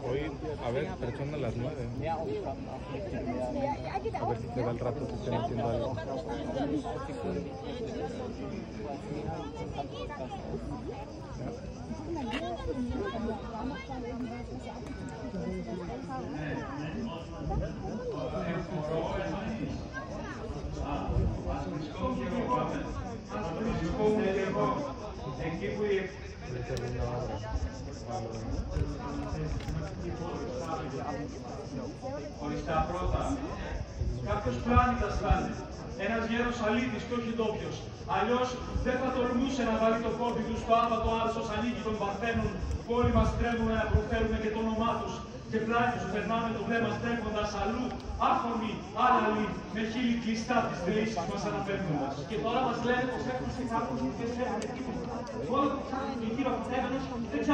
Hoy, a ver, son las 9. A ver si te da el rato que estén haciendo algo. Οριστά πρώτα. Κάποιος πλάνητας θα είναι. Ένας γέρος αλήτης και όχι ντόπιος. Αλλιώς δεν θα τολμούσε να βάλει το πόδι του στο άβατο άλσος ανήκει των Παρθένων που όλοι μας τρέμουμε να προφέρουμε και το όνομά τους. Και πλάι τους περνάμε το βλέμμα στρέφοντας αλλού, άφωνοι, άλλαλοι, με χείλη κλειστά τις θεήσεις μας αναφέρνοντας. Και τώρα μας λένε πως έφτασε κάποιος που δεν ξέρετε τίποτα. Όλο το ψάχνει και γύρω από